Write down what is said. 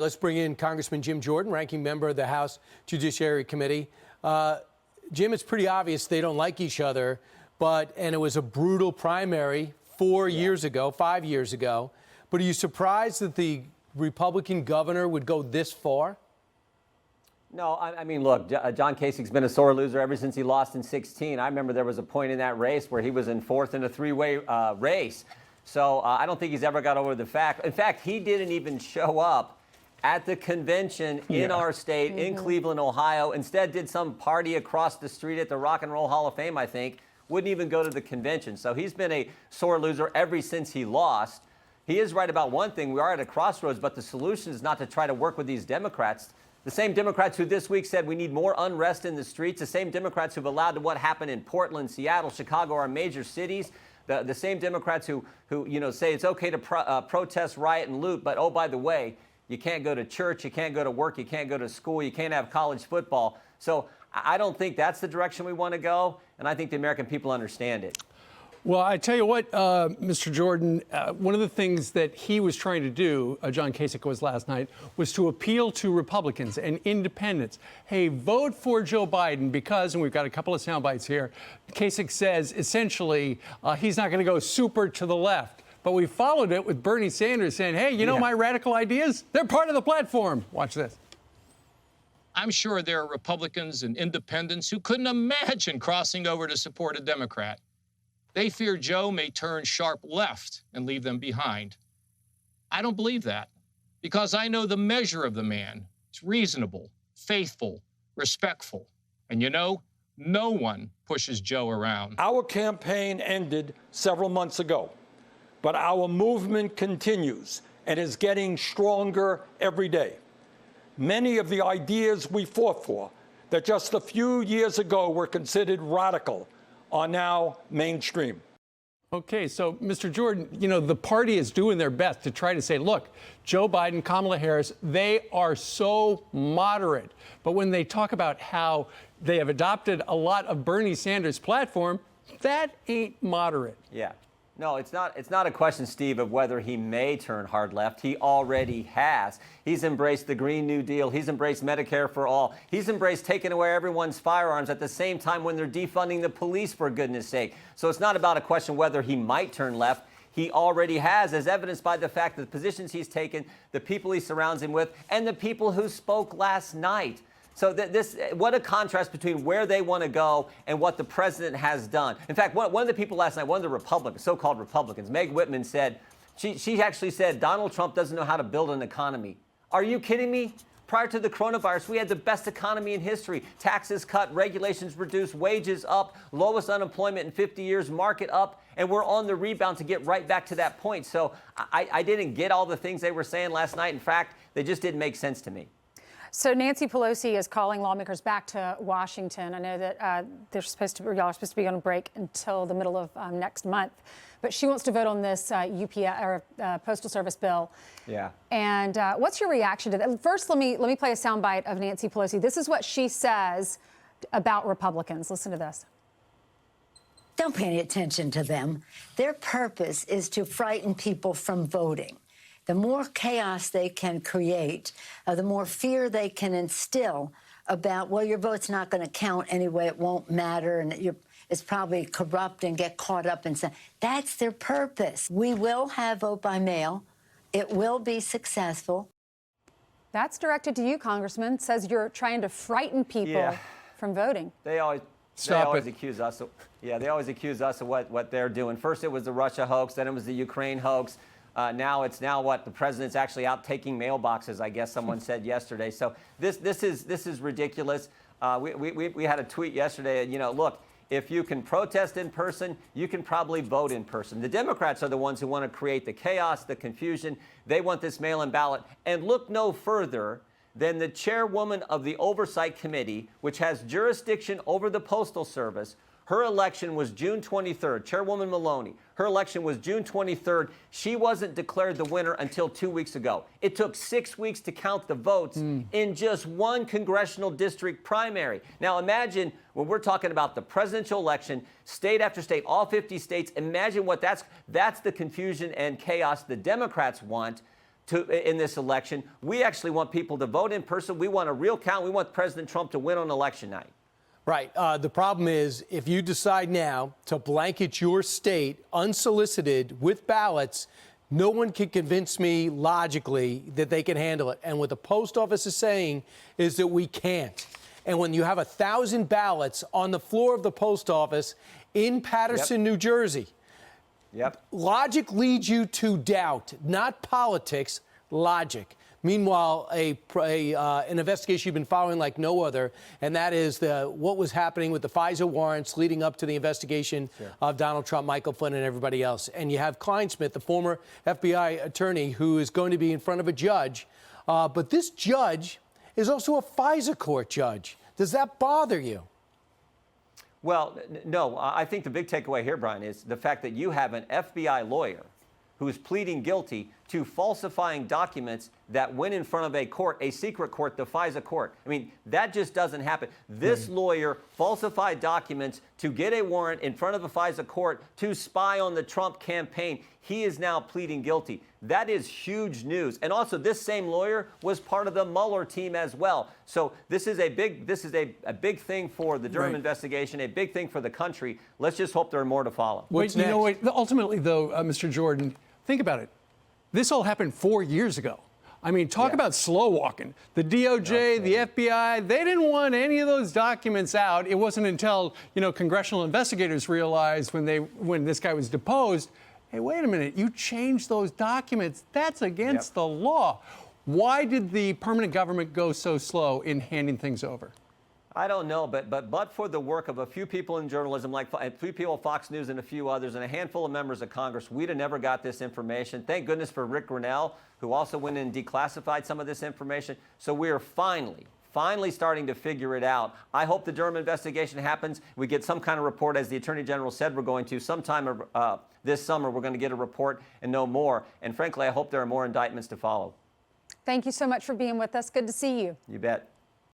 Let's bring in Congressman Jim Jordan, ranking member of the House Judiciary Committee. Jim, it's pretty obvious they don't like each other, and it was a brutal primary 5 years ago. But are you surprised that the Republican governor would go this far? No, I mean, look, John Kasich's been a sore loser ever since he lost in 2016. I remember there was a point in that race where he was in fourth in a three-way race. So I don't think he's ever got over the fact. In fact, he didn't even show up at the convention in our state, in Cleveland, Ohio. Instead, did some party across the street at the Rock and Roll Hall of Fame, I think. Wouldn't even go to the convention. So he's been a sore loser ever since he lost. He is right about one thing. We are at a crossroads, but the solution is not to try to work with these Democrats. The same Democrats who this week said we need more unrest in the streets, the same Democrats who've allowed what happened in Portland, Seattle, Chicago, our major cities, the same Democrats who say it's okay to protest, riot, and loot, but oh, by the way, you can't go to church, you can't go to work, you can't go to school, you can't have college football. So I don't think that's the direction we want to go, and I think the American people understand it. Well, I tell you what, Mr. Jordan, one of the things that he was trying to do, John Kasich was last night, was to appeal to Republicans and independents. Hey, vote for Joe Biden because, and we've got a couple of sound bites here, Kasich says essentially he's not going to go super to the left. But we followed it with Bernie Sanders saying, hey, you know my radical ideas? They're part of the platform. Watch this. I'm sure there are Republicans and independents who couldn't imagine crossing over to support a Democrat. They fear Joe may turn sharp left and leave them behind. I don't believe that because I know the measure of the man. It's reasonable, faithful, respectful. And no one pushes Joe around. Our campaign ended several months ago, but our movement continues and is getting stronger every day. Many of the ideas we fought for that just a few years ago were considered radical are now mainstream. Okay, so Mr. Jordan, the party is doing their best to try to say, look, Joe Biden, Kamala Harris, they are so moderate. But when they talk about how they have adopted a lot of Bernie Sanders' platform, that ain't moderate. Yeah. No, it's not a question, Steve, of whether he may turn hard left. He already has. He's embraced the Green New Deal. He's embraced Medicare for all. He's embraced taking away everyone's firearms at the same time when they're defunding the police, for goodness sake. So it's not about a question whether he might turn left. He already has, as evidenced by the fact that the positions he's taken, the people he surrounds him with, and the people who spoke last night. So what a contrast between where they want to go and what the president has done. In fact, one of the people last night, one of the Republicans, so-called Republicans, Meg Whitman said, she actually said, Donald Trump doesn't know how to build an economy. Are you kidding me? Prior to the coronavirus, we had the best economy in history. Taxes cut, regulations reduced, wages up, lowest unemployment in 50 years, market up, and we're on the rebound to get right back to that point. So I didn't get all the things they were saying last night. In fact, they just didn't make sense to me. So Nancy Pelosi is calling lawmakers back to Washington. I know that y'all are supposed to be on break until the middle of next month, but she wants to vote on this Postal Service bill. Yeah. And what's your reaction to that? First, let me play a soundbite of Nancy Pelosi. This is what she says about Republicans. Listen to this. Don't pay any attention to them. Their purpose is to frighten people from voting. The more chaos they can create, the more fear they can instill about, well, your vote's not going to count anyway, it won't matter, and it's probably corrupt and get caught up in something. That's their purpose. We will have vote by mail. It will be successful. That's directed to you, Congressman. It says you're trying to frighten people from voting. They always accuse us of, they always accuse us of what they're doing. First it was the Russia hoax, then it was the Ukraine hoax. Now it's what the president's actually out taking mailboxes, I guess someone said yesterday. So this is ridiculous. We had a tweet yesterday. Look, if you can protest in person, you can probably vote in person. The Democrats are the ones who want to create the chaos, the confusion. They want this mail-in ballot. And look no further than the chairwoman of the Oversight Committee, which has jurisdiction over the Postal Service. Her election was June 23rd. Chairwoman Maloney, her election was June 23rd. She wasn't declared the winner until 2 weeks ago. It took 6 weeks to count the votes in just one congressional district primary. Now imagine when we're talking about the presidential election, state after state, all 50 states, imagine what that's the confusion and chaos the Democrats want in this election. We actually want people to vote in person. We want a real count. We want President Trump to win on election night. Right. The problem is if you decide now to blanket your state unsolicited with ballots, no one can convince me logically that they can handle it. And what the post office is saying is that we can't. And when you have 1,000 ballots on the floor of the post office in Paterson, New Jersey, logic leads you to doubt, not politics, logic. Meanwhile, an investigation you've been following like no other, and that is what was happening with the FISA warrants leading up to the investigation of Donald Trump, Michael Flynn, and everybody else. And you have Kleinsmith, the former FBI attorney, who is going to be in front of a judge. But this judge is also a FISA court judge. Does that bother you? Well, no. I think the big takeaway here, Brian, is the fact that you have an FBI lawyer who is pleading guilty to falsifying documents that went in front of a court, a secret court, the FISA court. I mean, that just doesn't happen. This lawyer falsified documents to get a warrant in front of a FISA court to spy on the Trump campaign. He is now pleading guilty. That is huge news. And also, this same lawyer was part of the Mueller team as well. So this is a big thing for the Durham investigation, a big thing for the country. Let's just hope there are more to follow. Wait, you know what? Ultimately, though, Mr. Jordan, think about it. This all happened 4 years ago. I mean, talk about slow walking. The DOJ, the FBI, they didn't want any of those documents out. It wasn't until, congressional investigators realized when this guy was deposed, hey, wait a minute, you changed those documents. That's against the law. Why did the permanent government go so slow in handing things over? I don't know, but for the work of a few people in journalism, like a few people at Fox News and a few others, and a handful of members of Congress, we'd have never got this information. Thank goodness for Rick Grinnell, who also went in and declassified some of this information. So we are finally starting to figure it out. I hope the Durham investigation happens. We get some kind of report, as the Attorney General said we're going to. Sometime this summer, we're going to get a report and know more. And frankly, I hope there are more indictments to follow. Thank you so much for being with us. Good to see you. You bet.